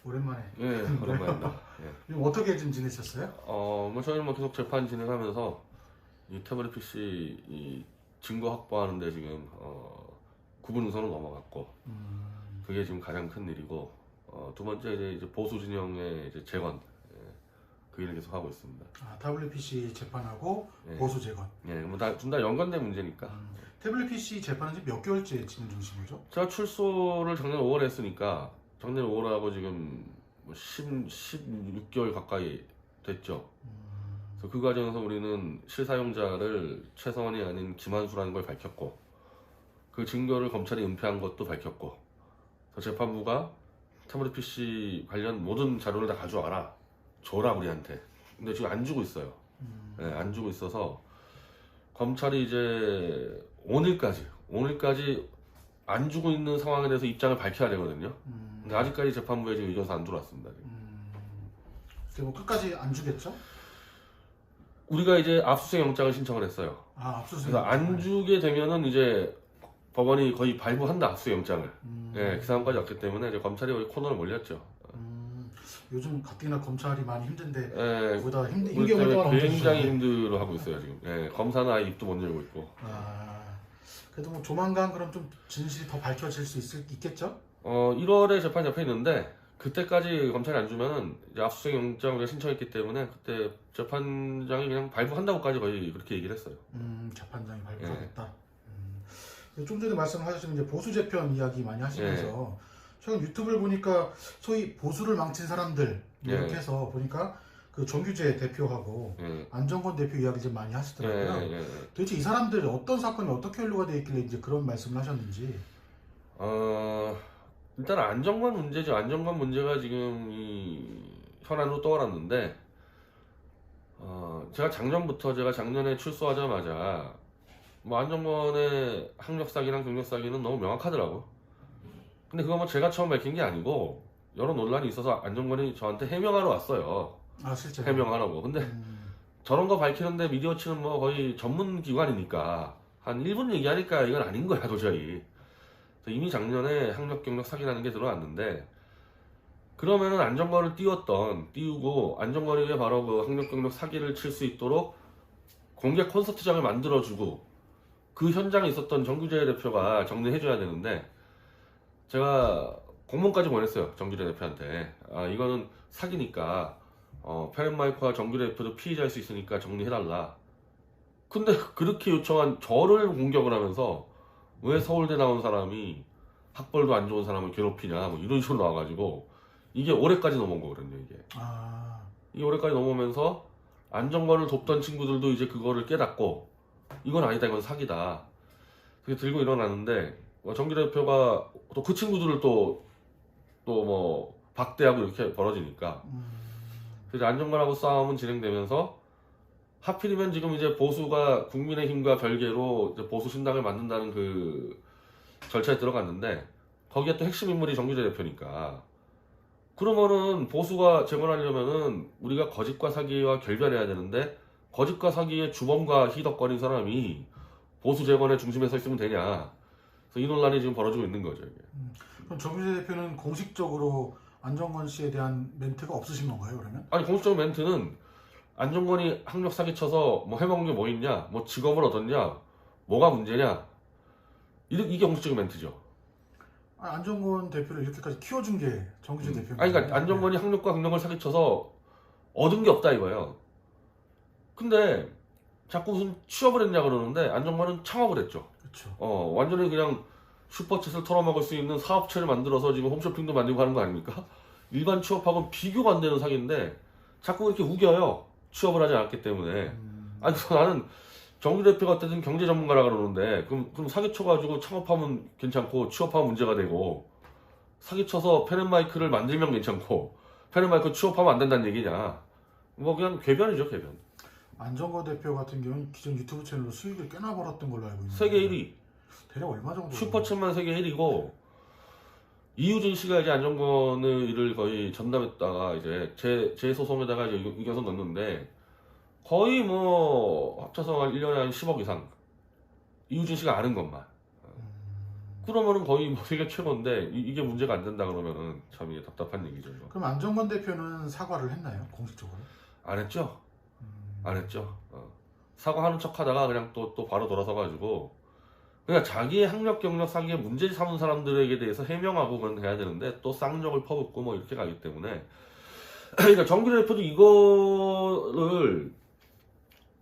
오랜만에. 예, 오랜만입니다. 예. 어떻게 좀 지내셨어요? 뭐 저희는 뭐 계속 재판 진행하면서 이 태블릿 PC 이 증거 확보하는데 지금 구분 우선은 넘어갔고 그게 지금 가장 큰 일이고 두 번째 이제 보수 진영의 이제 재건 그 일을 계속 하고 있습니다. 아, 태블릿 PC 재판하고 예. 보수 재건. 예, 둘 다 연관된 문제니까. 태블릿 PC 재판은 지금 몇 개월째 진행 중이신 거죠? 제가 출소를 작년 5월에 했으니까 작년 5월하고 지금 뭐 16개월 가까이 됐죠. 그래서 그 과정에서 우리는 실사용자를 최성원이 아닌 김한수라는 걸 밝혔고 그 증거를 검찰이 은폐한 것도 밝혔고 그래서 재판부가 태블릿 PC 관련 모든 자료를 다 가져와라 줘라 우리한테. 근데 지금 안 주고 있어요. 네, 안 주고 있어서 검찰이 이제 오늘까지 안 주고 있는 상황에 대해서 입장을 밝혀야 되거든요. 근데 아직까지 재판부에 지금 의견서 안 들어왔습니다. 뭐 끝까지 안 주겠죠? 우리가 이제 압수수색 영장을 신청을 했어요. 아, 압수수색. 그래서 안 주게 되면은 이제 법원이 거의 발부한다 압수수색 영장을. 예, 그 상황까지 왔기 때문에 이제 검찰이 거의 코너를 몰렸죠. 요즘 가뜩이나 검찰이 많이 힘든데 예, 그보다 우리 힘겨울 때문에 동안 굉장히 힘들어하고 있어요 지금. 예, 검사는 아예 입도 못 열고 있고. 아, 그래도 뭐 조만간 그럼 좀 진실이 더 밝혀질 수 있겠죠? 1월에 재판이 잡혀 있는데 그때까지 검찰이 안 주면은 이제 압수수색 영장을 우리가 신청했기 때문에 그때 재판장이 그냥 발부한다고까지 거의 그렇게 얘기를 했어요. 재판장이 발부하겠다. 좀 전에 말씀하셨던 이제 보수 재편 이야기 많이 하시면서 최근 유튜브를 보니까 소위 보수를 망친 사람들 이렇게 해서 보니까 그 정규재 대표하고 안정권 대표 이야기 좀 많이 하시더라고요. 도대체 이 사람들 어떤 사건이 어떻게 연루가 되어 있길래 이제 그런 말씀을 하셨는지. 일단 안정권 문제죠. 안정권 문제가 지금 이 현안으로 떠올랐는데 제가 작년에 출소하자마자 뭐 안정권의 학력 사기랑 경력 사기는 너무 명확하더라고. 근데 그거 뭐 제가 처음 밝힌 게 아니고 여러 논란이 있어서 안정권이 저한테 해명하러 왔어요. 아, 실제 해명하라고. 근데 저런 거 밝히는데 미디어치는 뭐 거의 전문 기관이니까 한 1분 얘기하니까 이건 아닌 거야 도저히. 이미 작년에 학력 경력 사기라는 게 들어왔는데 그러면은 안정권을 띄우고 안정권이 바로 그 학력 경력 사기를 칠 수 있도록 공개 콘서트장을 만들어주고 그 현장에 있었던 정규재 대표가 정리해줘야 되는데 제가 공문까지 보냈어요. 정규재 대표한테. 이거는 사기니까 페렌마이크와 정규재 대표도 피해자일 수 있으니까 정리해달라. 근데 그렇게 요청한 저를 공격을 하면서 왜 서울대 나온 사람이 학벌도 안 좋은 사람을 괴롭히냐 뭐 이런 식으로 나와가지고 이게 올해까지 넘어온 거거든요. 이게 올해까지 넘어오면서 안정권을 돕던 친구들도 이제 그거를 깨닫고 이건 아니다, 이건 사기다. 그게 들고 일어났는데 정규 대표가 또 그 친구들을 또 뭐 박대하고 이렇게 벌어지니까 그래서 안정권하고 싸움은 진행되면서 하필이면 지금 이제 보수가 국민의힘과 별개로 이제 보수 신당을 만든다는 그 절차에 들어갔는데 거기에 또 핵심 인물이 정규재 대표니까 그러면은 보수가 재건하려면은 우리가 거짓과 사기와 결별해야 되는데 거짓과 사기의 주범과 희덕거린 사람이 보수 재건의 중심에 서 있으면 되냐. 그래서 이 논란이 지금 벌어지고 있는 거죠. 이게. 그럼 정규재 대표는 공식적으로 안정권 씨에 대한 멘트가 없으신 건가요, 그러면? 아니 공식적 멘트는 안정권이 학력 사기 쳐서 뭐 해먹은 게 뭐 있냐, 뭐 직업을 얻었냐, 뭐가 문제냐, 이게 공식적인 멘트죠. 안정권 대표를 이렇게까지 키워준 게 정규재 대표입니다. 아니 그러니까 안정권이 학력과 경력을 사기 쳐서 얻은 게 없다 이거예요. 근데 자꾸 무슨 취업을 했냐 그러는데 안정권은 창업을 했죠. 그렇죠. 완전히 그냥 슈퍼챗을 털어먹을 수 있는 사업체를 만들어서 지금 홈쇼핑도 만들고 하는 거 아닙니까? 일반 취업하고는 비교가 안 되는 사기인데 자꾸 이렇게 우겨요. 취업을 하지 않았기 때문에. 아니 그래서 나는 정규 대표가 어쨌든 경제 전문가라 그러는데 그럼 사기쳐가지고 창업하면 괜찮고 취업하면 문제가 되고 사기쳐서 페렌마이크를 만들면 괜찮고 페렌마이크 취업하면 안 된다는 얘기냐. 뭐 그냥 궤변이죠, 궤변. 안정권 대표 같은 경우는 기존 유튜브 채널로 수익을 꽤나 벌었던 걸로 알고 있는데 세계 1위. 대략 얼마 정도? 슈퍼챗만 세계 1위고 이유진 씨가 이제 안정권의 일을 거의 전담했다가 이제 제 소송에다가 이제 의견서 넣었는데 거의 뭐 합쳐서 한 1년에 한 10억 이상 이유진 씨가 아는 것만 그러면은 거의 뭐 세계 최고인데 이게 문제가 안 된다 그러면은 참 이게 답답한 얘기죠. 이거. 그럼 안정권 대표는 사과를 했나요? 공식적으로? 안 했죠? 음, 안 했죠. 사과하는 척하다가 그냥 또 바로 돌아서가지고 그냥 자기의 학력 경력 사기에 문제 삼은 사람들에게 대해서 해명하고 그런 해야 되는데 또 쌍욕을 퍼붓고 뭐 이렇게 가기 때문에 그러니까 정규래 대표도 이거를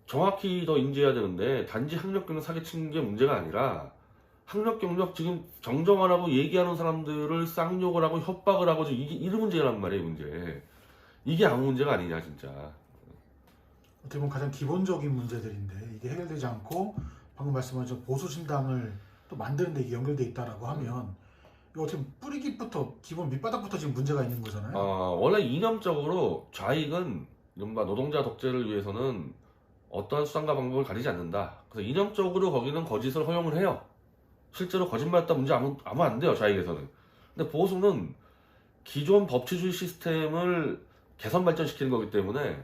정확히 더 인지해야 되는데 단지 학력 경력 사기친 게 문제가 아니라 학력 경력 지금 정정하라고 얘기하는 사람들을 쌍욕을 하고 협박을 하고 이게 이런 문제란 말이에요. 문제. 이게 아무 문제가 아니냐 진짜. 어떻게 보면 가장 기본적인 문제들인데 이게 해결되지 않고 방금 말씀하신 보수 신당을 또 만드는데 이게 연결돼 있다라고 하면 이거 어떻게 보면 뿌리기부터 기본 밑바닥부터 지금 문제가 있는 거잖아요. 원래 이념적으로 좌익은 이른바 노동자 독재를 위해서는 어떠한 수단과 방법을 가리지 않는다. 그래서 이념적으로 거기는 거짓을 허용을 해요. 실제로 거짓말했다 문제 아무 안 돼요. 좌익에서는. 근데 보수는 기존 법치주의 시스템을 개선 발전시키는 거기 때문에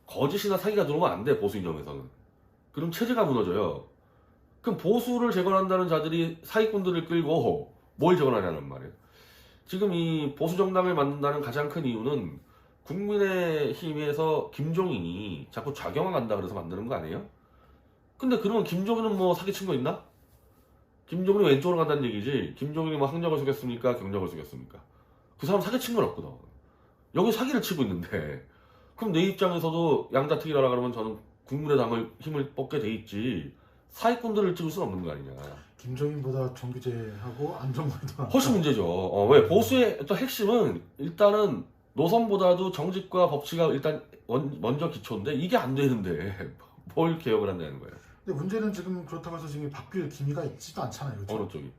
거짓이나 사기가 들어오면 안 돼. 보수 이념에서는. 그럼 체제가 무너져요. 그럼 보수를 재건한다는 자들이 사기꾼들을 끌고 뭘 재건하냐는 말이에요. 지금 이 보수 정당을 만든다는 가장 큰 이유는 국민의힘에서 김종인이 자꾸 좌경화 간다 그래서 만드는 거 아니에요? 근데 그러면 김종인은 뭐 사기친 거 있나? 김종인이 왼쪽으로 간다는 얘기지. 김종인이 뭐 학력을 속였습니까? 경력을 속였습니까? 그 사람 사기친 건 없거든. 여기 사기를 치고 있는데 그럼 내 입장에서도 양자택일하라 그러면 저는 국민의당을 힘을 뽑게 돼 있지 사기꾼들을 찍을 수는 없는 거 아니냐. 김종인보다 정규제하고 안정권이 더 훨씬 문제죠. 왜 보수의 또 핵심은 일단은 노선보다도 정직과 법치가 일단 먼저 기초인데 이게 안 되는데 뭘 개혁을 한다는 거예요. 근데 문제는 지금 그렇다고 해서 지금 바뀔 기미가 있지도 않잖아요. 그렇죠? 어느 쪽이?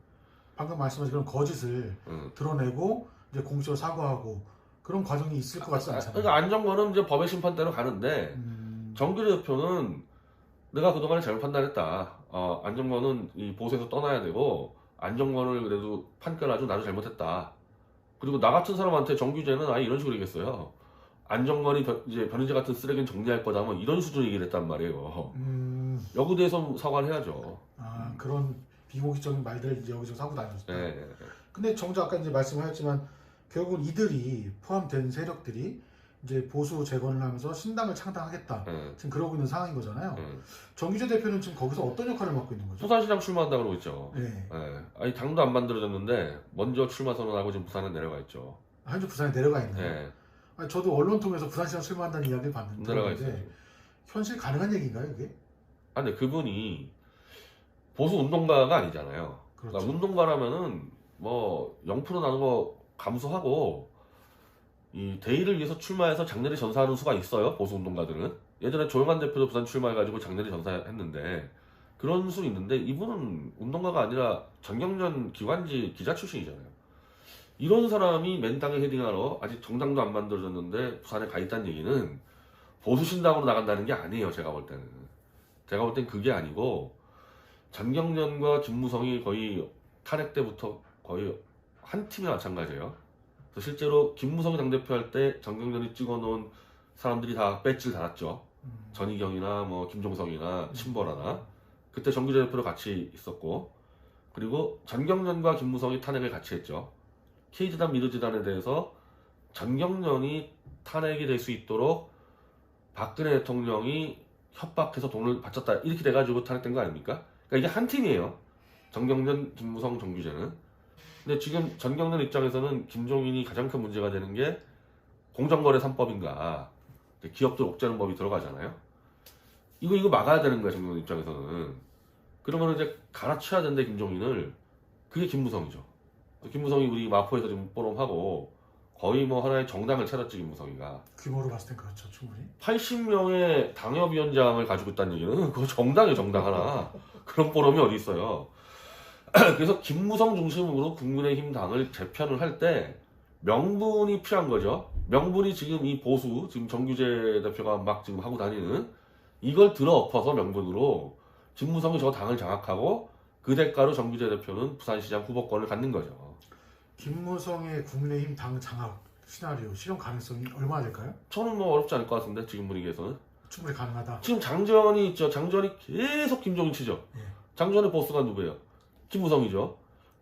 방금 말씀하신 그런 거짓을 드러내고 이제 공식적으로 사과하고 그런 과정이 있을 것 같지 않잖아요. 그러니까 안정권은 이제 법의 심판대로 가는데 정규래 대표는 내가 그동안에 잘못 판단했다. 안정권은 이 보수에서 떠나야 되고 안정권을 그래도 판결하죠. 나도 잘못했다. 그리고 나 같은 사람한테 정규제는 아예 이런 식으로 얘기했어요. 안정권이 이제 변희재 같은 쓰레기는 정리할 거다. 뭐 이런 수준의 얘기를 했단 말이에요. 여기에 대해서 사과를 해야죠. 그런 비공식적인 말들을 이제 여기저기 하고 다녔다. 네. 근데 정작 아까 이제 말씀하셨지만 결국은 이들이 포함된 세력들이 이제 보수 재건을 하면서 신당을 창당하겠다. 지금 그러고 있는 상황인 거잖아요. 정규재 대표는 지금 거기서 어떤 역할을 맡고 있는 거죠? 부산시장 출마한다고 그러고 있죠. 네. 아니 당도 안 만들어졌는데 먼저 출마 선언하고 지금 부산에 내려가 있죠. 현재 부산에 내려가 있나요? 네. 아니, 저도 언론 통해서 부산시장 출마한다는 이야기를 내려가 봤는데 있어요. 현실 가능한 얘기인가요, 이게? 근데 그분이 보수 운동가가 아니잖아요. 그렇죠. 그러니까 운동가라면은 뭐 0% 나는 거 감수하고 이 대의를 위해서 출마해서 장례를 전사하는 수가 있어요. 보수 운동가들은. 예전에 조영환 대표도 부산 출마해가지고 장례를 전사했는데 그런 수 있는데 이분은 운동가가 아니라 정경련 기관지 기자 출신이잖아요. 이런 사람이 맨땅에 헤딩하러 아직 정당도 안 만들어졌는데 부산에 가 있다는 얘기는 보수 신당으로 나간다는 게 아니에요. 제가 볼 때는. 제가 볼 땐 그게 아니고 정경련과 김무성이 거의 탄핵 때부터 거의 한 팀이 마찬가지예요. 그래서 실제로 김무성이 당대표 할 때 정경련이 찍어놓은 사람들이 다 배지를 달았죠. 전희경이나 뭐 김종석이나 신보라나 그때 정규재 대표로 같이 있었고 그리고 전경련과 김무성이 탄핵을 같이 했죠. K재단 미르재단에 대해서 전경련이 탄핵이 될 수 있도록 박근혜 대통령이 협박해서 돈을 바쳤다 이렇게 돼가지고 탄핵된 거 아닙니까? 그러니까 이게 한 팀이에요. 전경련, 김무성, 정규재는. 근데 지금 전경련 입장에서는 김종인이 가장 큰 문제가 되는 게 공정거래 3법인가 기업들 옥죄는 법이 들어가잖아요. 이거 막아야 되는 거야 정경련 입장에서는. 그러면 이제 갈아쳐야 되는데 김종인을 그게 김무성이죠. 김무성이 우리 마포에서 지금 포럼하고 거의 뭐 하나의 정당을 차렸지 김무성이가. 규모로 봤을 땐 그렇죠, 충분히. 80명의 당협위원장을 가지고 있다는 얘기는 그거 정당이에요, 정당 하나. 그런 포럼이 어디 있어요. 그래서 김무성 중심으로 국민의힘 당을 재편을 할 때 명분이 필요한 거죠. 명분이 지금 이 보수, 지금 정규재 대표가 막 지금 하고 다니는 이걸 들어 엎어서 명분으로 김무성이 저 당을 장악하고 그 대가로 정규재 대표는 부산시장 후보권을 갖는 거죠. 김무성의 국민의힘 당 장악 시나리오 실현 가능성이 얼마나 될까요? 저는 뭐 어렵지 않을 것 같은데 지금 분위기에서는. 충분히 가능하다. 지금 장전이 있죠. 장전이 계속 김종인 치죠. 예. 장전의 보스가 누구예요? 김무성이죠.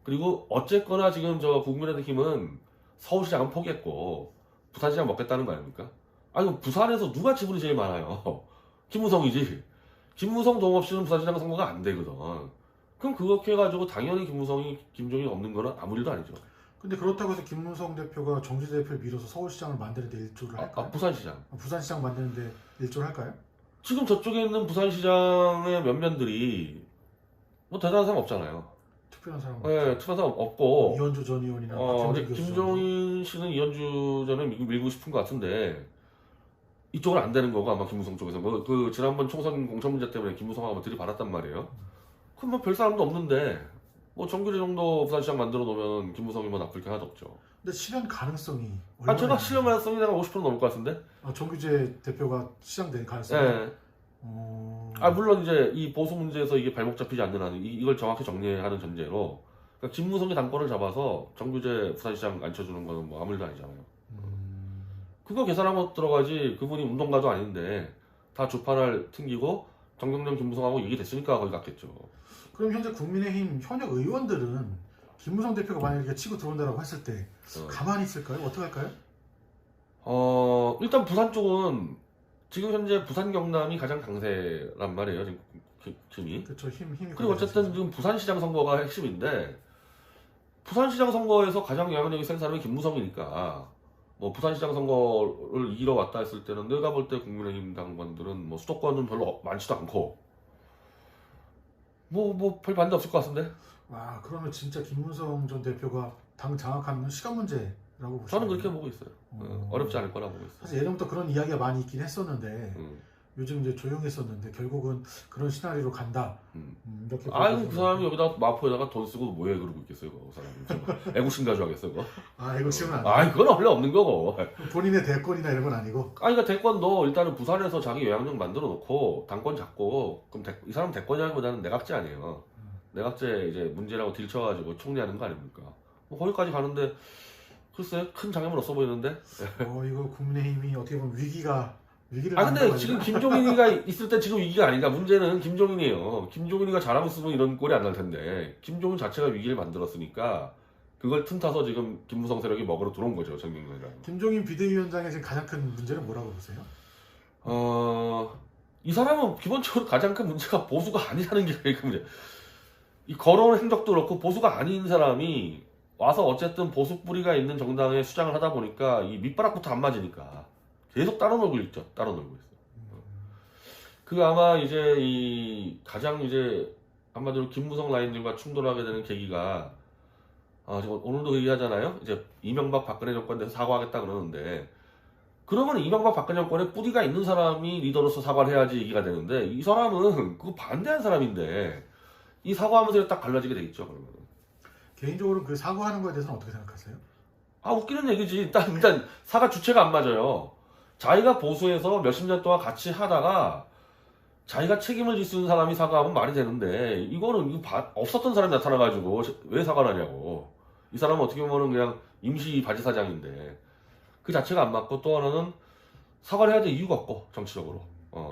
그리고 어쨌거나 지금 저 국민의힘은 서울시장은 포기했고 부산시장 먹겠다는 거 아닙니까? 아니 부산에서 누가 지분이 제일 많아요? 김무성이지. 김무성 동 없이는 부산시장 선거가 안 되거든. 그럼 그렇게 해가지고 당연히 김무성이 김종인이 없는 거는 아무 일도 아니죠. 근데 그렇다고 해서 김무성 대표가 정주재 대표를 밀어서 서울시장을 만드는데 일조를 할까요? 부산시장. 부산시장 만드는데 일조를 할까요? 지금 저쪽에 있는 부산시장의 면면들이 뭐 대단한 사람 없잖아요. 특별한 사람. 네, 특별한 사람 없고. 이현주 전 의원이나 근데 박형준 교수 정도? 김종인 씨는 이현주 전에 밀고 싶은 것 같은데 이쪽은 안 되는 거고 아마 김무성 쪽에서 뭐 그 지난번 총선 공천 문제 때문에 김무성하고 들이받았단 말이에요. 그럼 뭐 별 사람도 없는데 뭐 정규리 정도 부산시장 만들어 놓으면 김무성이 뭐 나쁠 게 하나도 없죠. 근데 실현 가능성이 제가 실현 가능성이 내가 50% 넘을 것 같은데. 정규재 대표가 시장 될 가능성이. 네. 물론 이제 이 보수 문제에서 이게 발목 잡히지 않는 한 이걸 정확히 정리하는 전제로 그러니까 김무성이 당권을 잡아서 정규재 부산시장 앉혀주는 거는 뭐 아무 일도 아니잖아요. 그거 계산하고 들어가지. 그분이 운동가도 아닌데 다 주판을 튕기고 정경련 김무성하고 얘기 됐으니까 거기 갔겠죠. 그럼 현재 국민의힘 현역 의원들은 김무성 대표가 만약에 이렇게 치고 들어온다고 했을 때 가만히 있을까요? 어떻게 할까요? 일단 부산 쪽은 지금 현재 부산 경남이 가장 강세란 말이에요. 지금 힘이. 그렇죠. 힘이. 그리고 어쨌든 지금 부산시장 선거가 핵심인데 부산시장 선거에서 가장 영향력이 센 사람이 김무성이니까 뭐 부산시장 선거를 이기러 왔다 했을 때는 내가 볼 때 국민의힘 당원들은 뭐 수도권은 별로 많지도 않고 뭐 별 반대 없을 것 같은데. 그러면 진짜 김무성 전 대표가 당 장악하는 시간 문제라고 보시나요? 저는 그렇게 보고 있어요. 어렵지 않을 거라 보고 있어요. 사실 예전부터 그런 이야기가 많이 있긴 했었는데 요즘 이제 조용했었는데 결국은 그런 시나리오로 간다. 이렇게. 그 사람이 여기다 마포에다가 돈 쓰고 뭐해 그러고 있겠어요, 그 사람이. 애국심 가져가겠어, 그거. 애국심은 아니고. 그건 원래 없는 거고. 본인의 대권이나 이런 건 아니고. 그러니까 대권도 일단은 부산에서 자기 영향력 만들어 놓고 당권 잡고 그럼 이 사람 대권이라기보다는 내각제 아니에요. 내각제 이제 문제라고 딜쳐가지고 총리하는 거 아닙니까? 뭐 거기까지 가는데 글쎄 큰 장애물 없어 보이는데. 이거 국민의힘이 어떻게 보면 위기를. 근데 지금 김종인이가 있을 때 지금 위기가 아닌가. 문제는 김종인이에요. 김종인이가 잘하고 있으면 이런 꼴이 안 날 텐데 김종인 자체가 위기를 만들었으니까 그걸 틈타서 지금 김무성 세력이 먹으러 들어온 거죠, 정경련이랑. 김종인 비대위원장의 지금 가장 큰 문제는 뭐라고 보세요? 이 사람은 기본적으로 가장 큰 문제가 보수가 아니라는 게 제일 큰 문제. 이 걸어온 행적도 그렇고 보수가 아닌 사람이 와서 어쨌든 보수 뿌리가 있는 정당에 수장을 하다 보니까 이 밑바닥부터 안 맞으니까 계속 따로 놀고 있죠. 따로 놀고 있어요. 그 아마 이제 이 가장 이제 한마디로 김무성 라인들과 충돌하게 되는 계기가 지금 오늘도 얘기하잖아요. 이제 이명박 박근혜 정권 돼서 사과하겠다 그러는데 그러면 이명박 박근혜 정권에 뿌리가 있는 사람이 리더로서 사과를 해야지 얘기가 되는데 이 사람은 그거 반대한 사람인데 이 사과하면서 딱 갈라지게 돼 있죠. 그러면 개인적으로 그 사과하는 거에 대해서는 어떻게 생각하세요? 웃기는 얘기지. 일단 사과 주체가 안 맞아요. 자기가 보수해서 몇십 년 동안 같이 하다가 자기가 책임을 질 수 있는 사람이 사과하면 말이 되는데 이거는 없었던 사람이 나타나가지고 왜 사과를 하냐고. 이 사람은 어떻게 보면 그냥 임시 바지 사장인데 그 자체가 안 맞고 또 하나는 사과를 해야 될 이유가 없고 정치적으로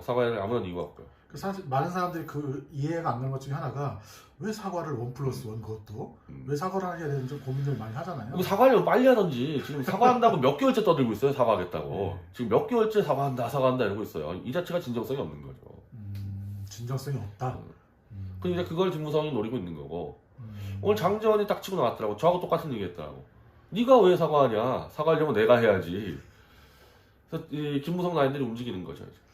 사과해야 될 아무런 이유가 없고요. 사실 많은 사람들이 그 이해가 안 가는 것 중에 하나가 왜 사과를 1+1 그것도 왜 사과를 해야 되는지 고민을 많이 하잖아요. 사과하려면 빨리 하던지. 지금 사과한다고 몇 개월째 떠들고 있어요. 사과하겠다고. 네. 지금 몇 개월째 사과한다 이러고 있어요. 이 자체가 진정성이 없는 거죠. 진정성이 없다. 근데 이제 그걸 김무성이 노리고 있는 거고. 오늘 장재원이 딱 치고 나왔더라고. 저하고 똑같은 얘기 했더라고. 네가 왜 사과하냐. 사과하려면 내가 해야지. 그래서 이 김무성 라인들이 움직이는 거죠. 이제.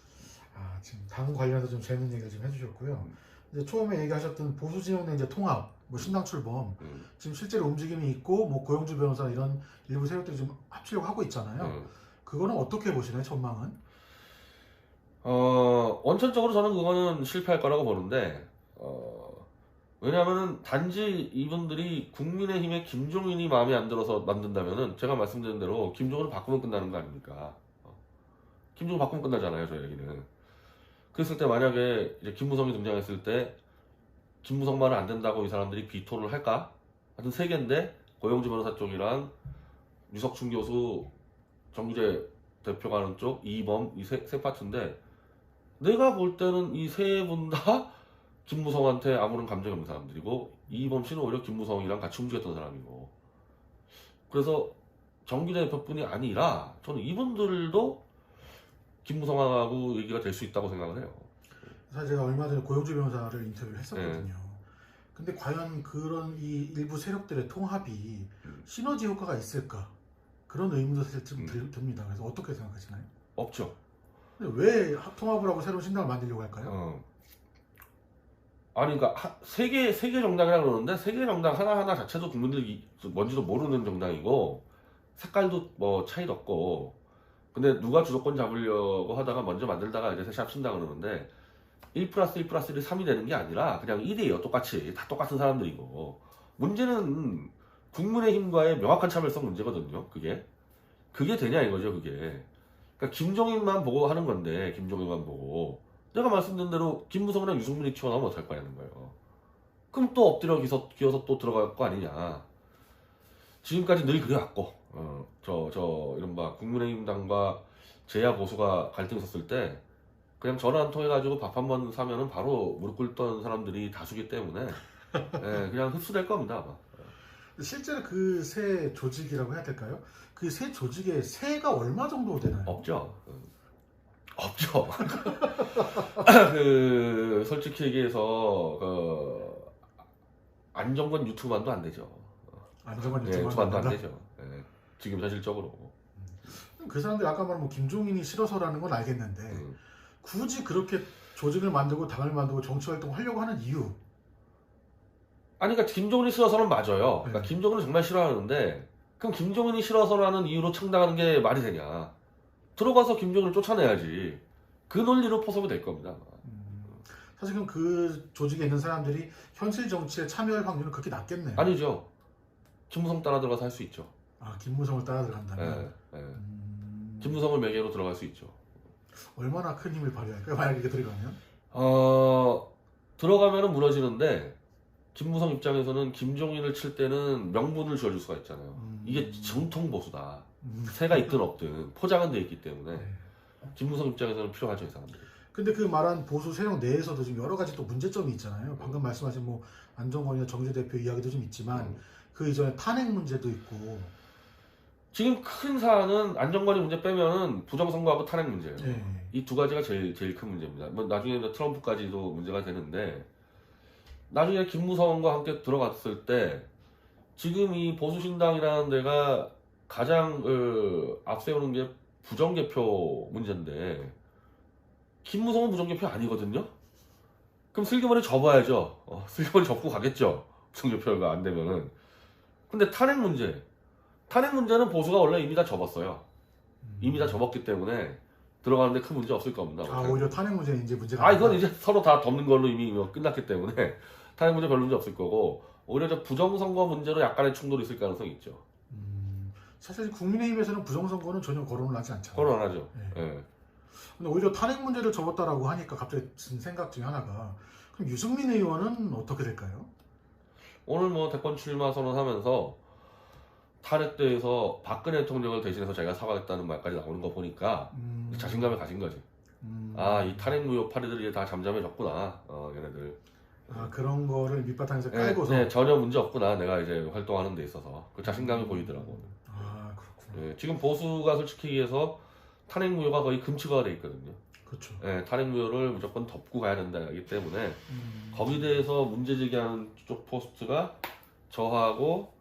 지금 당 관련해서 좀 재밌는 얘기를 좀 해주셨고요. 이제 처음에 얘기하셨던 보수 진영 내 이제 통합, 뭐 신당 출범, 지금 실제로 움직임이 있고, 뭐 고영주 변호사 이런 일부 세력들이 좀 합치려고 하고 있잖아요. 그거는 어떻게 보시나요, 전망은? 원천적으로 저는 그거는 실패할 거라고 보는데, 왜냐하면은 단지 이분들이 국민의힘의 김종인이 마음에 안 들어서 만든다면은 제가 말씀드린 대로 김종인을 바꾸면 끝나는 거 아닙니까? 김종인 바꾸면 끝나잖아요, 저 얘기는. 그랬을 때 만약에 이제 김무성이 등장했을 때 김무성 말은 안 된다고 이 사람들이 비토를 할까? 하여튼 세 개인데 고영주 변호사 쪽이랑 유석춘 교수, 정규재 대표가 하는 쪽, 이범 이 세 파트인데 내가 볼 때는 이 세 분 다 김무성한테 아무런 감정이 없는 사람들이고 이범 씨는 오히려 김무성이랑 같이 움직였던 사람이고 그래서 정기재 대표뿐이 아니라 저는 이분들도 김무성하고 얘기가 될 수 있다고 생각을 해요. 사실 제가 얼마 전에 고영주 변호사를 인터뷰를 했었거든요. 근데 과연 그런 이 일부 세력들의 통합이 시너지 효과가 있을까? 그런 의문도 사실 좀 듭니다. 그래서 어떻게 생각하시나요? 없죠. 근데 왜 통합을 하고 새로운 신당을 만들려고 할까요? 아니 그러니까 세계 정당이라 그러는데 세계 정당 하나하나 자체도 국민들이 뭔지도 모르는 정당이고 색깔도 뭐 차이도 없고 근데 누가 주도권 잡으려고 하다가 먼저 만들다가 이제 셋이 합친다 그러는데 1+1+1이 3이 되는 게 아니라 그냥 1이에요. 똑같이 다 똑같은 사람들이고 문제는 국민의힘과의 명확한 차별성 문제거든요. 그게 되냐 이거죠. 그게 그러니까 김종인만 보고 하는 건데 김종인만 보고 내가 말씀드린 대로 김무성이랑 유승민이 튀어나오면 어떡할 거냐는 거예요. 그럼 또 엎드려 기어서 또 들어갈 거 아니냐. 지금까지 늘 그래왔고 이른바 국민의힘당과 제야 보수가 갈등 있었을 때 그냥 전화 한 통 해가지고 밥 한 번 사면은 바로 무릎 꿇던 사람들이 다수기 때문에 그냥 흡수될 겁니다 아마. 실제로 그 새 조직이라고 해야 될까요? 그 새 조직의 세가 얼마 정도 되나요? 없죠. 솔직히 얘기해서 안정권 유튜브만도 안 되죠. 안정권 유튜브만도 안 되죠. 지금 현실적으로. 그 사람들 아까 말한 뭐 김종인이 싫어서라는 건 알겠는데 굳이 그렇게 조직을 만들고 당을 만들고 정치 활동을 하려고 하는 이유? 아니 그러니까 김종인이 싫어서는 맞아요. 그러니까 김종인을 정말 싫어하는데 그럼 김종인이 싫어서라는 이유로 창당하는 게 말이 되냐? 들어가서 김종인을 쫓아내야지. 그 논리로 포섭이 될 겁니다. 사실 그럼 그 조직에 있는 사람들이 현실 정치에 참여할 확률은 그렇게 낮겠네요. 아니죠. 김무성 따라 들어가서 할 수 있죠. 아 김무성을 따라 들어간다면? 김무성을 매개로 들어갈 수 있죠. 얼마나 큰 힘을 발휘할까요? 만약에 들어가면? 들어가면은 무너지는데 김무성 입장에서는 김종인을 칠 때는 명분을 지어줄 수가 있잖아요. 이게 정통 보수다. 새가 있든 없든 포장은 돼 있기 때문에 김무성 입장에서는 필요하죠, 이 사람들. 근데 그 말한 보수 세력 내에서도 지금 여러 가지 또 문제점이 있잖아요. 방금 말씀하신 뭐 안정권이나 정재 대표 이야기도 좀 있지만 그 이전에 탄핵 문제도 있고. 지금 큰 사안은 안정권이 문제 빼면은 부정선거하고 탄핵 문제예요. 이 두 가지가 제일 큰 문제입니다. 뭐 나중에 이제 트럼프까지도 문제가 되는데 나중에 김무성과 함께 들어갔을 때 지금 이 보수신당이라는 데가 가장 앞세우는 게 부정개표 문제인데 김무성은 부정개표 아니거든요. 그럼 슬기머리 접어야죠. 슬기머리 접고 가겠죠. 부정개표가 안 되면은. 근데 탄핵 문제는 보수가 원래 이미 다 접었어요. 이미 다 접었기 때문에 들어가는데 큰 문제 없을 겁니다. 오히려 탄핵 문제는 이제 문제가 이건 이제 서로 다 덮는 걸로 이미 끝났기 때문에 탄핵 문제 별 문제 없을 거고 오히려 저 부정선거 문제로 약간의 충돌이 있을 가능성이 있죠. 사실 국민의힘에서는 부정선거는 전혀 거론을 하지 않잖아요. 거론 안 하죠. 근데 오히려 탄핵 문제를 접었다라고 하니까 갑자기 든 생각 중에 하나가 그럼 유승민 의원은 어떻게 될까요? 오늘 뭐 대권 출마 선언하면서 탄핵대에서 박근혜 대통령을 대신해서 자기가 사과했다는 말까지 나오는 거 보니까 자신감을 가진 거지. 이 탄핵 무효 파리들이 다 잠잠해졌구나. 얘네들. 그런 거를 밑바탕에서 깔고서. 네, 전혀 문제 없구나. 내가 이제 활동하는 데 있어서 그 자신감이 보이더라고. 그렇군요. 지금 보수가 솔직히 얘기해서 탄핵 무효가 거의 금치가 돼 있거든요. 그렇죠. 탄핵 무효를 무조건 덮고 가야 된다기 때문에 거기에 대해서 문제 제기하는 쪽 포스트가 저하고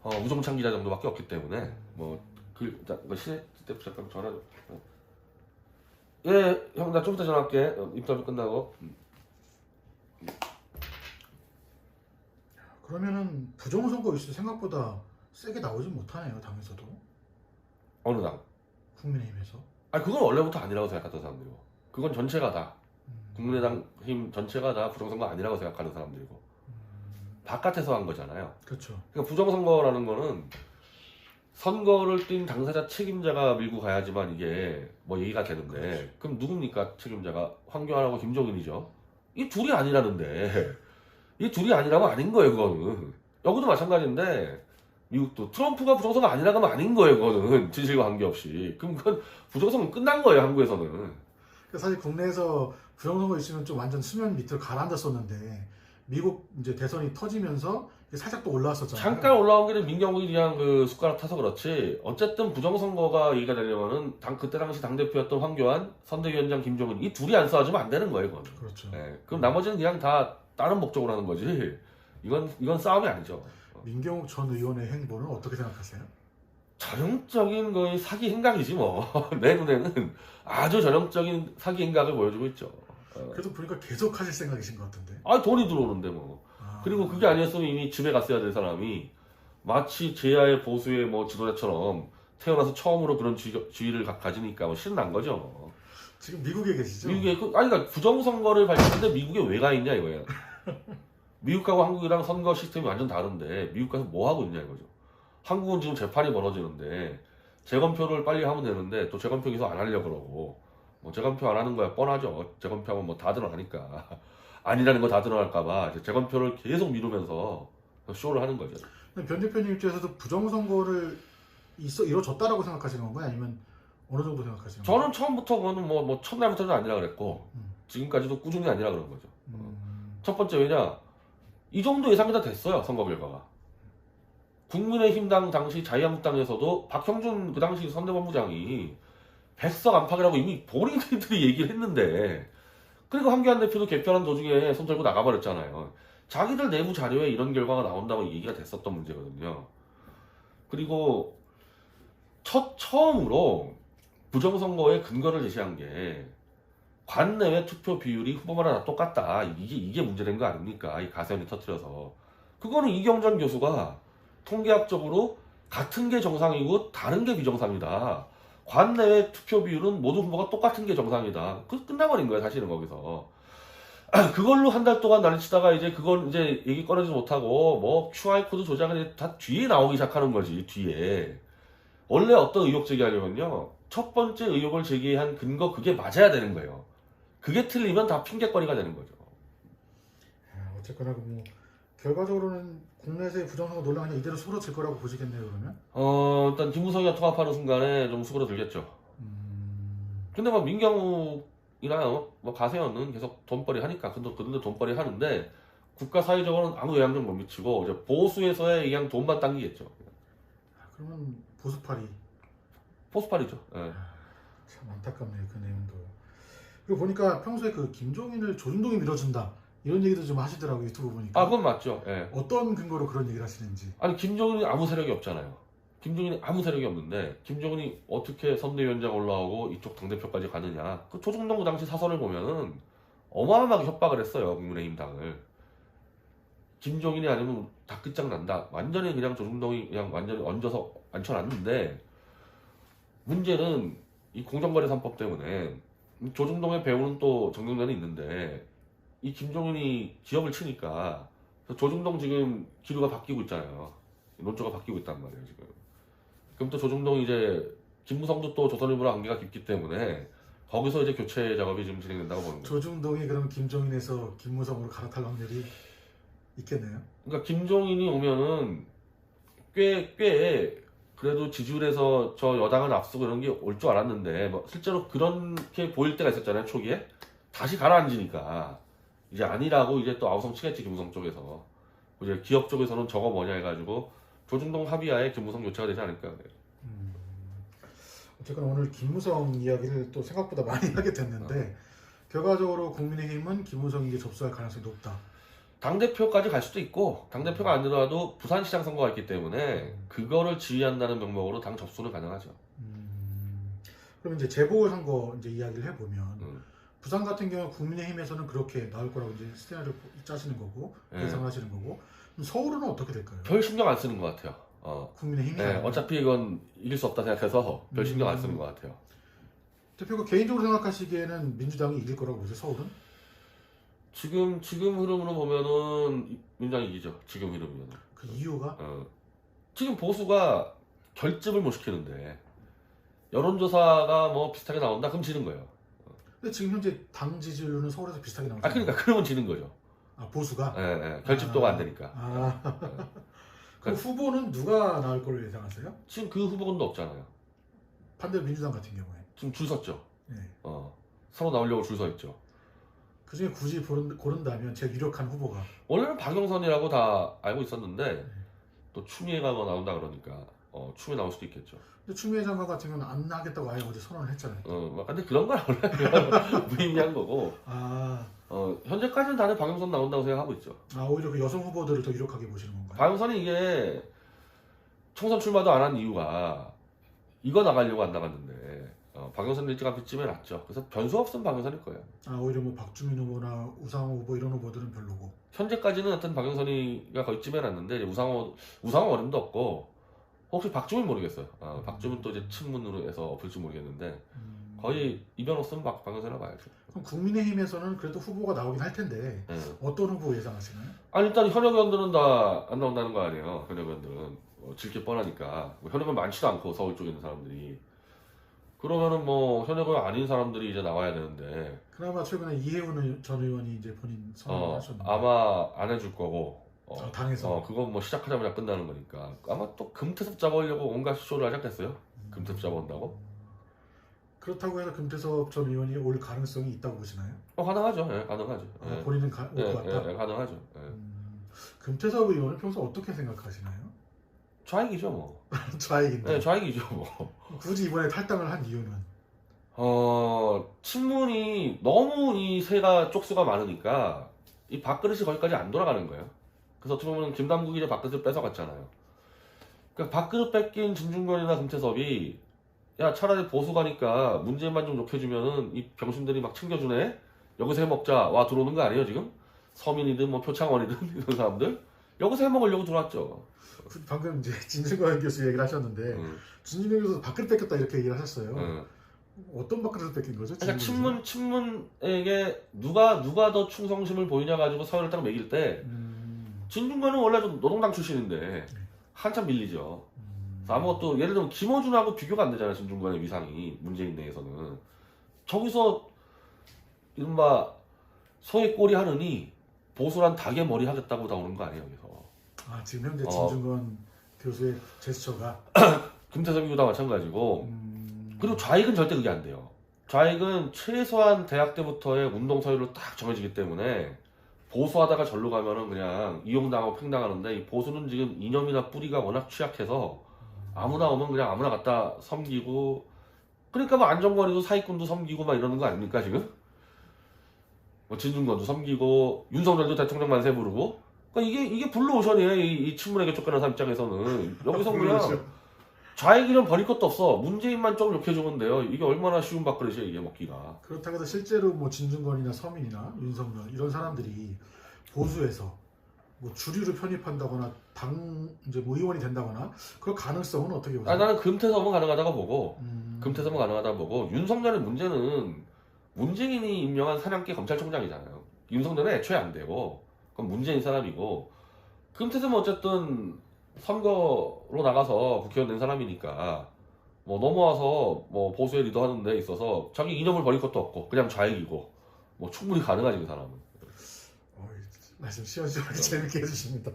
우종찬 기자 정도밖에 없기 때문에 시대 잠깐 전화 좀. 형 나 좀 이따 전화할게. 인터뷰 끝나고. 그러면은 부정선거 이슈 생각보다 세게 나오지 못하네요, 당에서도. 어느 당? 국민의힘에서. 그건 원래부터 아니라고 생각했던 사람들이고 그건 전체가 다 국민의당 힘 전체가 다 부정선거 아니라고 생각하는 사람들이고 바깥에서 한 거잖아요. 그렇죠. 그러니까 부정선거라는 거는 선거를 뛴 당사자 책임자가 밀고 가야지만 이게 뭐 얘기가 되는데 그렇죠. 그럼 누굽니까 책임자가? 황교안하고 김종인이죠. 이 둘이 아니라는데 이 둘이 아니라면 아닌 거예요. 그거는 여기도 마찬가지인데 미국도 트럼프가 부정선거 아니라고 하면 아닌 거예요. 그거는 진실과 관계없이. 그럼 그건 부정선거 끝난 거예요. 한국에서는. 사실 국내에서 부정선거 이슈는 좀 완전 수면 밑으로 가라앉았었는데 미국 이제 대선이 터지면서 살짝 또 올라왔었잖아요. 잠깐 올라온 게 민경욱이 그냥 그 숟가락 타서 그렇지. 어쨌든 부정선거가 얘기가 되려면은 그때 당시 당대표였던 황교안, 선대위원장 김종인 이 둘이 안 싸워주면 안 되는 거예요, 이건. 그렇죠. 예, 그럼 나머지는 그냥 다 다른 목적으로 하는 거지. 이건 싸움이 아니죠. 민경욱 전 의원의 행보는 어떻게 생각하세요? 전형적인 거의 사기 행각이지 뭐. 내 눈에는 아주 전형적인 사기 행각을 보여주고 있죠. 그래도 보니까 계속 하실 생각이신 것 같은데. 돈이 들어오는데 뭐. 아, 그리고 그게 아니었으면 이미 집에 갔어야 될 사람이 마치 제야의 보수의 뭐 지도자처럼 태어나서 처음으로 그런 지위를 가지니까 뭐 신난 거죠. 지금 미국에 계시죠? 미국에 그러니까 부정선거를 밝혔는데 미국에 왜 가 있냐 이거예요. 미국하고 한국이랑 선거 시스템이 완전 다른데 미국 가서 뭐 하고 있냐 이거죠. 한국은 지금 재판이 벌어지는데 재검표를 빨리 하면 되는데 또 재검표 계속 안 하려고 그러고 뭐 재검표 안 하는 거야 뻔하죠. 재검표하면 뭐 다 드러나니까 아니라는 거 다 드러날까봐 재검표를 계속 미루면서 쇼를 하는 거죠. 변 대표님 입장에서도 부정선거를 이뤄졌다라고 생각하시는 건가요? 아니면 어느 정도 생각하시는 건가요? 저는 처음부터 그거는 뭐 첫날부터는 아니라 그랬고 지금까지도 꾸준히 아니라 그런 거죠. 첫 번째 왜냐 이 정도 예상이 다 됐어요. 선거 결과가. 국민의힘당 당시 자유한국당에서도 박형준 그 당시 선대본부장이 100석 안팎이라고 이미 본인들이 얘기를 했는데 그리고 황교안 대표도 개편한 도중에 손 들고 나가버렸잖아요. 자기들 내부 자료에 이런 결과가 나온다고 얘기가 됐었던 문제거든요. 그리고 처음으로 부정선거의 근거를 제시한 게 관내외 투표 비율이 후보마다 다 똑같다. 이게 문제된 거 아닙니까? 이 가세현이 터뜨려서. 그거는 이경전 교수가 통계학적으로 같은 게 정상이고 다른 게 비정상이다. 관내외 투표 비율은 모든 후보가 똑같은 게 정상이다. 끝나버린 거야, 사실은 거기서. 그걸로 한 달 동안 난리치다가 이제 그걸 이제 얘기 꺼내지 못하고 뭐 QR코드 조작은 다 뒤에 나오기 시작하는 거지, 뒤에. 원래 어떤 의혹 제기하려면요. 첫 번째 의혹을 제기한 근거 그게 맞아야 되는 거예요. 그게 틀리면 다 핑계거리가 되는 거죠. 어쨌거나 뭐 결과적으로는 국내에서의 부정선거 논란이 그냥 이대로 수그러질 거라고 보시겠네요, 그러면? 일단 김무성이가 통합하는 순간에 좀 수그러들겠죠. 근데 뭐 민경욱이나 뭐 가세현은 계속 돈벌이 하니까 그들도 돈벌이 하는데 국가 사회적으로는 아무 영향을 못 미치고 이제 보수에서의 그냥 돈만 당기겠죠. 그러면 보수파리 보수파리죠. 예. 참 안타깝네요, 그 내용도. 그리고 보니까 평소에 그 김종인을 조중동이 밀어준다 이런 얘기도 좀 하시더라고요, 유튜브 보니까. 그건 맞죠. 예. 어떤 근거로 그런 얘기를 하시는지. 아니 김종인이 아무 세력이 없잖아요. 김종인이 아무 세력이 없는데 김종인이 어떻게 선대위원장 올라오고 이쪽 당대표까지 가느냐. 그 조중동 그 당시 사설을 보면은 어마어마하게 협박을 했어요. 국민의힘 당을. 김종인이 아니면 다 끝장난다. 완전히 그냥 조중동이 그냥 완전히 얹어서 앉혀놨는데 문제는 이 공정거래 3법 때문에 조중동의 배우는 또 정경련이 있는데 이 김종인이 기업을 치니까 조중동 지금 기류가 바뀌고 있잖아요. 논조가 바뀌고 있단 말이에요 지금. 그럼 또 조중동이 이제 김무성도 또 조선일보랑 관계가 깊기 때문에 거기서 이제 교체 작업이 지금 진행된다고 보는 거예요. 조중동이 그럼 김종인에서 김무성으로 갈아탈 확률이 있겠네요. 그러니까 김종인이 오면은 꽤 그래도 지지율에서 저 여당을 앞서고 이런 게 올 줄 알았는데 뭐 실제로 그렇게 보일 때가 있었잖아요 초기에. 다시 가라앉으니까 이제 아니라고 이제 또 아우성 치겠지 김무성 쪽에서. 이제 기업 쪽에서는 저거 뭐냐 해가지고 조중동 합의하에 김무성 교체가 되지 않을까 그래요. 어쨌거나 오늘 김무성 이야기를 또 생각보다 많이 하게 됐는데 결과적으로 국민의힘은 김무성에게 접수할 가능성이 높다. 당대표까지 갈 수도 있고 당대표가 아니더라도 부산시장 선거가 있기 때문에 그거를 지휘한다는 명목으로 당 접수는 가능하죠. 그럼 이제 재보궐선거 이제 이야기를 해보면 부산 같은 경우 국민의힘에서는 그렇게 나올 거라고 이제 스테나리오 짜시는 거고 예상하시는 거고 그럼 서울은 어떻게 될까요? 별 신경 안 쓰는 것 같아요. 국민의힘이 네, 어차피 이건 이길 수 없다 생각해서 별 신경 안 쓰는 것 같아요. 대표가 개인적으로 생각하시기에는 민주당이 이길 거라고 보세요, 서울은? 지금 흐름으로 보면은 민주당이 이기죠. 지금 흐름이면. 그 이유가? 지금 보수가 결집을 못 시키는데 여론조사가 뭐 비슷하게 나온다 그럼 지는 거예요. 근데 지금 현재 당 지지율은 서울에서 비슷하게 나오죠. 그러니까 그러면 지는 거죠. 보수가? 결집도가 안 되니까. 그럼 후보는 누가 나올 걸로 예상하세요? 지금 그 후보군도 없잖아요. 반대로 민주당 같은 경우에. 지금 줄 섰죠. 네. 서로 나오려고 줄 서 있죠. 그 중에 굳이 고른다면 제일 유력한 후보가 원래는 박영선이라고 다 알고 있었는데 또 추미애가 뭐 나온다 그러니까 추미애 나올 수도 있겠죠. 근데 추미애 장관 같은 경우는 안 하겠다고 아예 어제 선언을 했잖아요. 근데 그런 건 원래 무의미한 거고. 아, 현재까지는 다들 박영선 나온다고 생각하고 있죠. 오히려 그 여성 후보들을 더 유력하게 보시는 건가요? 박영선이 이게 총선 출마도 안 한 이유가 이거 나가려고 안 나갔는데 박영선 일찌감치 찜해놨죠. 그래서 변수 없으면 박영선일 거예요. 오히려 뭐 박주민 후보나 우상호 후보 이런 후보들은 별로고. 현재까지는 하여튼 박영선이가 거의 찜해놨는데 이제 우상호 어림도 없고 혹시 박주민 모르겠어요. 박주민 또 이제 친문으로 해서 엎을지 모르겠는데 거의 이변 없으면 박영선이라고 봐야죠. 그럼 국민의힘에서는 그래도 후보가 나오긴 할 텐데 어떤 후보 예상하시나요? 아니 일단 현역 의원들은 다 안 나온다는 거 아니에요. 현역 의원들은 질게 뻔하니까 현역 의원 많지도 않고 서울 쪽에 있는 사람들이 그러면은 뭐 현역 의원 아닌 사람들이 이제 나와야 되는데 그나마 최근에 이해훈 전 의원이 이제 본인 선언을 하셨는데 아마 안 해줄 거고 당에서 그건 뭐 시작하자마자 끝나는 거니까 아마 또 금태섭 잡아오려고 온갖 쇼를 하지 않겠어요? 금태섭 잡아온다고? 그렇다고 해서 금태섭 전 의원이 올 가능성이 있다고 보시나요? 가능하죠. 예, 가능하죠. 본인은 올 것 같다? 예, 가능하죠. 예. 금태섭 의원은 평소 어떻게 생각하시나요? 좌익이죠 뭐. 좌익인데 네, 좌익이죠 뭐. 굳이 이번에 탈당을 한 이유는? 친문이 너무 이 세가 쪽수가 많으니까 이 밥그릇이 거기까지 안 돌아가는 거예요. 그래서 어떻게 보면 김남국이 이제 밥그릇을 뺏어갔잖아요. 그러니까 밥그릇 뺏긴 진중권이나 금태섭이 야 차라리 보수 가니까 문재인만 좀 욕해주면은 이 병신들이 막 챙겨주네. 여기서 해먹자 와 들어오는 거 아니에요 지금? 서민이든 뭐 표창원이든 이런 사람들 여기서 해먹으려고 들어왔죠. 방금 이제 진중권 교수 얘기를 하셨는데 진중권 교수 밥그릇 뺏겼다 이렇게 얘기를 하셨어요. 어떤 밥그릇을 뺏긴 거죠? 그러니까 친문에게 누가 더 충성심을 보이냐 가지고 서열을 딱 매길 때 진중권은 원래 좀 노동당 출신인데 한참 밀리죠. 그래서 아무것도 예를 들면 김어준하고 비교가 안 되잖아요. 진중권의 위상이 문재인 내에서는 저기서 이른바 소의 꼬리 하느니 보수란 닭의 머리 하겠다고 나오는 거 아니에요. 여기서 지금 현재 진중권 교수의 제스처가 김태섭 다 마찬가지고 그리고 좌익은 절대 그게 안 돼요. 좌익은 최소한 대학 때부터의 운동 서열로 딱 정해지기 때문에 보수하다가 절로 가면은 그냥 이용당하고 팽당하는데 이 보수는 지금 이념이나 뿌리가 워낙 취약해서 아무나 오면 그냥 아무나 갖다 섬기고 그러니까 뭐 안정권이도 사기꾼도 섬기고 막 이러는 거 아닙니까 지금? 뭐 진중권도 섬기고 윤석열도 대통령 만세 부르고 그러니까 이게 블루오션이에요. 이 친문에게 쫓겨난 사람 입장에서는 여기서 그냥 좌익이는 버릴 것도 없어. 문재인만 좀 욕해주면 돼요. 이게 얼마나 쉬운 밥그릇이에요 이게 먹기가. 그렇다고 해서 실제로 뭐 진중권이나 서민이나 윤석열 이런 사람들이 보수에서 뭐 주류를 편입한다거나 당 이제 뭐 의원이 된다거나 그럴 가능성은 어떻게 보세요? 나는 금태섭은 가능하다고 보고 금태섭은 가능하다고 보고 윤석열의 문제는 문재인이 임명한 사냥개 검찰총장이잖아요. 윤석열은 애초에 안 되고 그건 문재인 사람이고 금태섭은 어쨌든 선거로 나가서 국회의원 된 사람이니까 뭐 넘어와서 뭐 보수의 리더 하는 데 있어서 자기 이념을 버릴 것도 없고 그냥 좌익이고 뭐 충분히 가능하지 그 사람은. 말씀 시원시원하게 재밌게 해주십니다.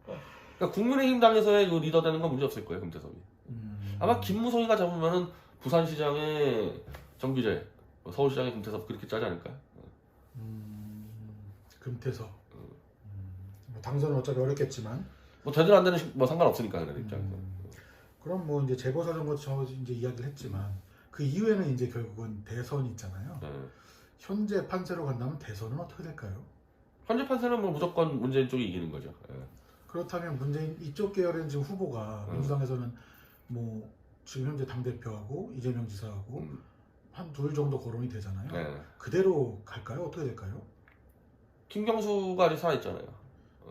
그러니까 국민의힘 당에서의 그 리더 되는 건 문제 없을 거예요 금태섭이. 아마 김무성이가 잡으면은 부산시장의 정규재, 서울시장의 금태섭 그렇게 짜지 않을까요? 금태섭. 뭐 당선은 어차피 어렵겠지만. 뭐 되든 안 되는 뭐 상관없으니까 그런 입장에서. 그럼 뭐 이제 재보선거 저 이제 이야기를 했지만 그 이후에는 이제 결국은 대선이 있잖아요. 현재 판세로 간다면 대선은 어떻게 될까요? 현재 판세는 뭐 무조건 문재인 쪽이 이기는 거죠. 그렇다면 문재인 이쪽 계열의 지금 후보가 민주당에서는 뭐 지금 현재 당 대표하고 이재명 지사하고 한 둘 정도 거론이 되잖아요. 그대로 갈까요? 어떻게 될까요? 김경수가 아직 살아 있잖아요.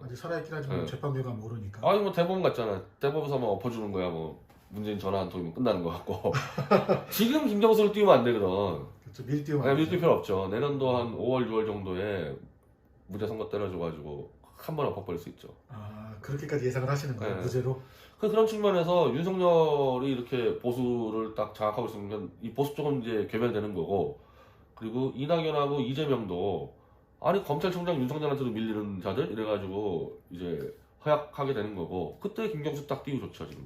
아직 살아있긴 하지만 재판 결과 모르니까. 아니 뭐 대법원 갔잖아. 대법원에서 뭐 엎어주는 거야. 뭐 문재인 전화 한 통이면 끝나는 거 같고. 지금 김경수를 띄우면 안 되거든. 그렇죠. 미리 띄우면. 밀 필요 없죠. 내년도 한 5월, 6월 정도에 무죄 선고 때려줘가지고 한 번에 엎어버릴 수 있죠. 그렇게까지 예상을 하시는 거예요? 무죄로? 그런 측면에서 윤석열이 이렇게 보수를 딱 장악하고 있으면 이 보수 쪽은 이제 괴멸되는 거고 그리고 이낙연하고 이재명도 아니 검찰총장 윤석열한테도 밀리는 자들 이래가지고 이제 허약하게 되는 거고 그때 김경수 딱 띄우 좋죠 지금.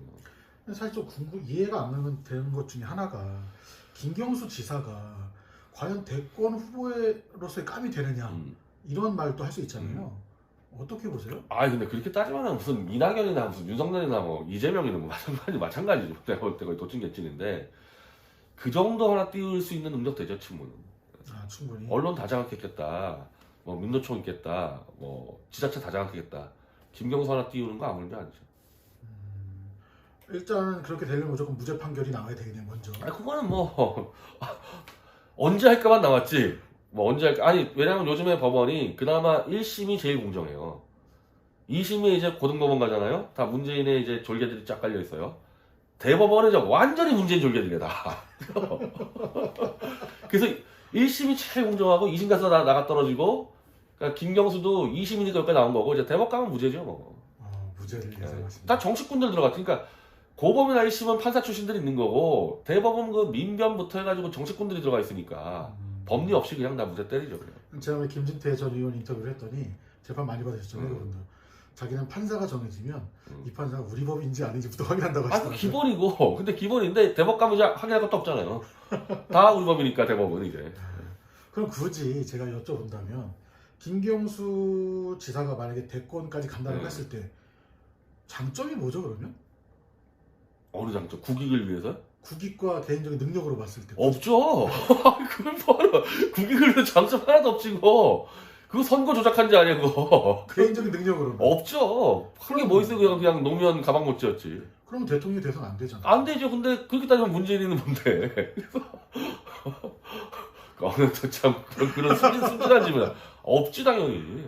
사실 좀 이해가 안 되는 것 중에 하나가 김경수 지사가 과연 대권 후보로서의 감이 되느냐 이런 말도 할 수 있잖아요. 어떻게 보세요? 근데 그렇게 따지면 무슨 이낙연이나 무슨 윤석열이나 뭐 이재명이나 뭐 마찬가지죠. 내가 볼 때 거의 도찐개찐인데 그 정도 하나 띄울 수 있는 능력 되죠, 친문은. 충분히. 언론 다 장악했겠다. 뭐 민노총 있겠다. 뭐 지자체 다 장악했겠다. 김경수 하나 띄우는 거 아무 문제 아니죠. 일단 그렇게 되려면 무조건 무죄 판결이 나와야 되겠네요, 먼저. 그거는 뭐 언제 할까만 나왔지. 뭐 언제 할까? 왜냐면 요즘에 법원이 그나마 1심이 제일 공정해요. 2심이 이제 고등법원 가잖아요. 다 문재인의 이제 졸개들이 쫙 깔려 있어요. 대법원은 이제 완전히 문재인 졸개들이야 다. 그래서 1심이 제일 공정하고 2심 가서 나가 떨어지고, 그러니까 김경수도 2심이니까 여기까지 나온 거고, 이제 대법 가면 무죄죠 뭐. 무죄를 예상하십니다. 다 정치꾼들 들어갔지. 그러니까 고범이나 1심은 판사 출신들이 있는 거고, 대법원 그 민변부터 해가지고 정치꾼들이 들어가 있으니까 법리 없이 그냥 다 무죄 때리죠. 그냥. 제가 김진태 전 의원 인터뷰를 했더니 재판 많이 받으셨잖아요, 그분들. 자기는 판사가 정해지면 이 판사가 우리 법인지 아닌지부터 확인한다고 하시더라고요. 기본이고, 근데 기본인데 대법 가면 이제 확인할 것도 없잖아요. 다 우리 법이니까 대법은 이제. 그럼 굳이 제가 여쭤본다면 김경수 지사가 만약에 대권까지 간다고 했을 때 장점이 뭐죠, 그러면? 어느 장점? 국익을 위해서? 국익과 개인적인 능력으로 봤을 때 없죠. 그걸 뭐하러? 국익을 위해서 장점 하나도 없지 그거. 그거 선거 조작한 지 아니야 그거. 개인적인 능력으로 없죠. 그게 뭐 있어. 그냥 노무현 가방 못 지었지. 그럼 대통령이 돼서는 안 되잖아. 안 되죠. 근데 그렇게 따지면 문재인이는 뭔데? 참 그런 순진한 질문. 없지 당연히.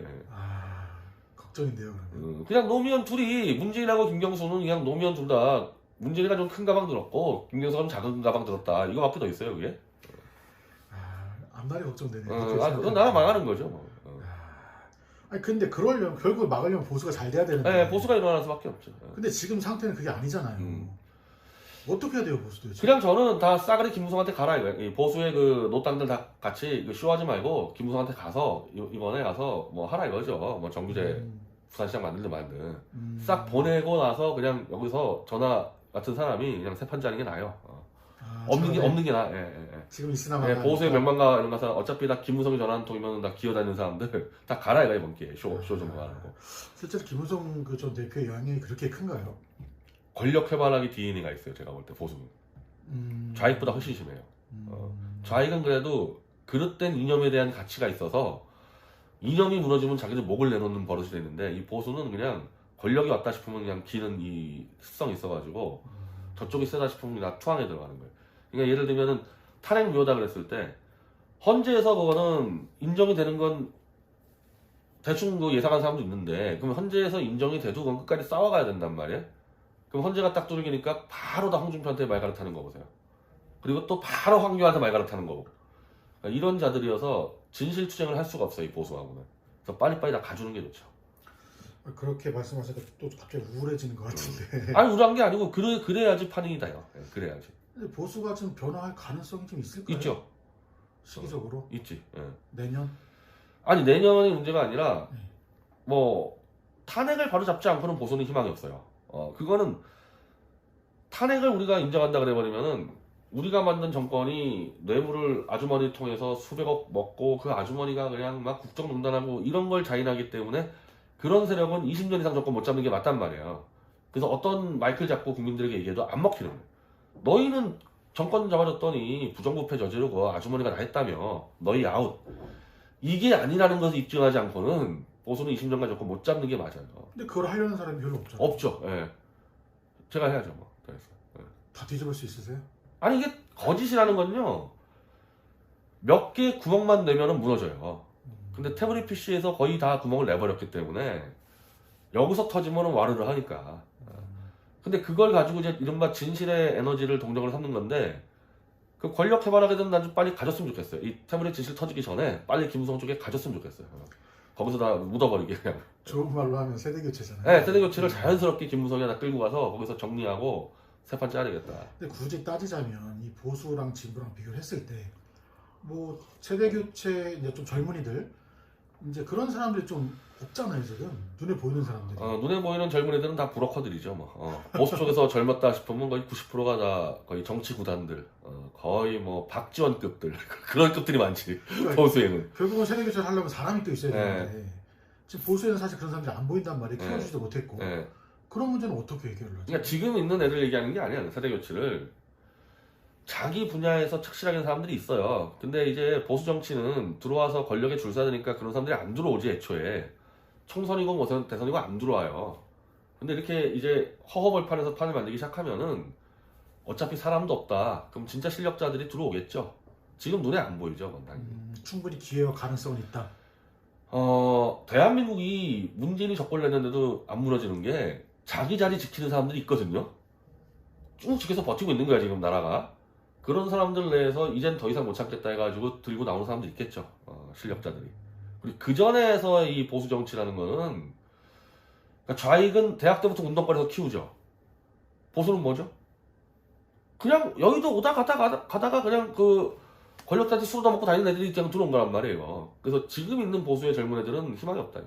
걱정인데요, 그러면. 그냥 노무현 둘이, 문재인하고 김경수는 그냥 노무현 둘 다 문재인이가 좀 큰 가방 들었고 김경수가 좀 작은 가방 들었다. 이거밖에 더 있어요 그게. 앞날이 걱정되네요. 그건 나라 망하는 거죠 뭐. 근데 그러려면 결국 막으려면 보수가 잘 돼야 되는데. 네, 보수가 일어날 수밖에 없죠. 근데 지금 상태는 그게 아니잖아요. 어떻게 해야 돼요, 보수도? 그냥 저는 다 싸그리 김무성한테 가라 이거예요. 이 보수의 그 노땅들 다 같이 쇼하지 말고 김무성한테 가서 이번에 가서 뭐 하라 이거죠. 뭐 정규제 부산시장 만들든 말든 싹 보내고 나서 그냥 여기서 전화 같은 사람이 그냥 세 판 짜는 게 나아요. 없는 게 나아. 지금 있으나 보수의 명망가 이런 가서 어차피 다 김무성이 전화한 통이면 다 기어다니는 사람들 다 가라 이거 이번 기회에 쇼 좀 하라고. 실제로 김무성 그 전 대표의 영향이 그렇게 큰가요? 권력 회발하기 DNA가 있어요. 제가 볼 때 보수는 좌익보다 훨씬 심해요. 좌익은 그래도 그릇된 이념에 대한 가치가 있어서 이념이 무너지면 자기들 목을 내놓는 버릇이 되는데 이 보수는 그냥 권력이 왔다 싶으면 그냥 기는 이 습성이 있어가지고 저쪽이 세다 싶으면 그냥 투항에 들어가는 거예요. 그러니까 예를 들면은 탄핵 무효다 그랬을 때 헌재에서 그거는 인정이 되는 건 대충 그 예상한 사람도 있는데 그럼 헌재에서 인정이 돼도 그건 끝까지 싸워가야 된단 말이에요. 그럼 헌재가 딱 뚫리니까 바로 다 홍준표한테 말 갈아타는 거 보세요. 그리고 또 바로 황교안한테 말 갈아타는 거고. 그러니까 이런 자들이어서 진실투쟁을 할 수가 없어요, 이 보수하고는. 그래서 빨리빨리 다 가주는 게 좋죠. 그렇게 말씀하시니까 또 갑자기 우울해지는 것 같은데. 우울한 게 아니고 그래야지 판이 다요. 그래야지. 근데 보수가 좀 변화할 가능성이 좀 있을까요? 있죠. 시기적으로? 있지. 내년? 내년이 문제가 아니라 뭐 탄핵을 바로 잡지 않고는 보수는 희망이 없어요. 그거는 탄핵을 우리가 인정한다 그래버리면은 우리가 만든 정권이 뇌물을 아주머니 통해서 수백억 먹고 그 아주머니가 그냥 막 국정농단하고 이런 걸 자인하기 때문에 그런 세력은 20년 이상 정권 못 잡는 게 맞단 말이에요. 그래서 어떤 마이크를 잡고 국민들에게 얘기해도 안 먹히는 거예요. 너희는 정권 잡아줬더니 부정부패 저지르고 아주머니가 다 했다며 너희 아웃. 이게 아니라는 것을 입증하지 않고는 보수는 20년간 정권 못 잡는 게 맞아요. 근데 그걸 하려는 사람이 별로 없잖아요. 없죠. 제가 해야죠. 뭐. 다 뒤집을 수 있으세요? 이게 거짓이라는 건요. 몇 개 구멍만 내면은 무너져요. 근데 태블릿 PC에서 거의 다 구멍을 내버렸기 때문에 여기서 터지면은 와르르 하니까. 근데 그걸 가지고 이제 이른바 진실의 에너지를 동력으로 삼는 건데 그 권력 해발하게 되면 난 좀 빨리 가졌으면 좋겠어요. 이 태블릿 진실 터지기 전에 빨리 김무성 쪽에 가졌으면 좋겠어요. 거기서 다 묻어버리게 그냥. 좋은 말로 하면 세대 교체잖아요. 네, 세대 교체를 자연스럽게 김무성이 하나 끌고 가서 거기서 정리하고 세 판 짜야 되겠다. 근데 굳이 따지자면 이 보수랑 진보랑 비교를 했을 때 뭐 세대 교체 이제 좀 젊은이들 이제 그런 사람들이 좀 없잖아요 지금 눈에 보이는 사람들이. 눈에 보이는 젊은 애들은 다 브로커들이죠. 뭐. 보수 쪽에서 젊었다 싶으면 거의 90%가 다 거의 정치 구단들, 거의 뭐 박지원급들 그런 급들이 많지. 그러니까 보수에는. 결국은 세대 교체를 하려면 사람이 또 있어야 네. 되는데 지금 보수에는 사실 그런 사람들이 안 보인단 말이에요. 네. 키워주지도 못했고. 네. 그런 문제는 어떻게 해결을 하죠? 그러니까 지금 있는 애들 얘기하는 게 아니야. 세대 교체를. 자기 분야에서 착실하게 하는 사람들이 있어요. 근데 이제 보수 정치는 들어와서 권력에 줄 서야 되니까 그런 사람들이 안 들어오지 애초에. 총선이고 뭐 대선이고 안 들어와요. 근데 이렇게 이제 허허벌판에서 판을 만들기 시작하면은 어차피 사람도 없다. 그럼 진짜 실력자들이 들어오겠죠. 지금 눈에 안 보이죠, 원당이. 충분히 기회와 가능성은 있다. 대한민국이 문재인이 적벌 냈는데도 안 무너지는 게 자기 자리 지키는 사람들이 있거든요. 쭉 지켜서 버티고 있는 거야, 지금 나라가. 그런 사람들 내에서 이젠 더 이상 못 참겠다 해가지고 들고 나오는 사람도 있겠죠. 실력자들이. 그리고 그 전에서 이 보수 정치라는 거는 그러니까 좌익은 대학 때부터 운동권에서 키우죠. 보수는 뭐죠? 그냥 여의도 오다 가다가 그냥 그 권력자한테 술 얻어먹고 다니는 애들이 그냥 들어온 거란 말이에요. 그래서 지금 있는 보수의 젊은 애들은 희망이 없다.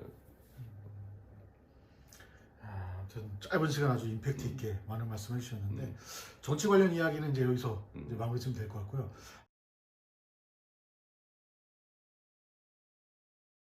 아무튼 짧은 시간 아주 임팩트 있게 많은 말씀을 해주셨는데 정치 관련 이야기는 이제 여기서 이제 마무리 좀 될 것 같고요.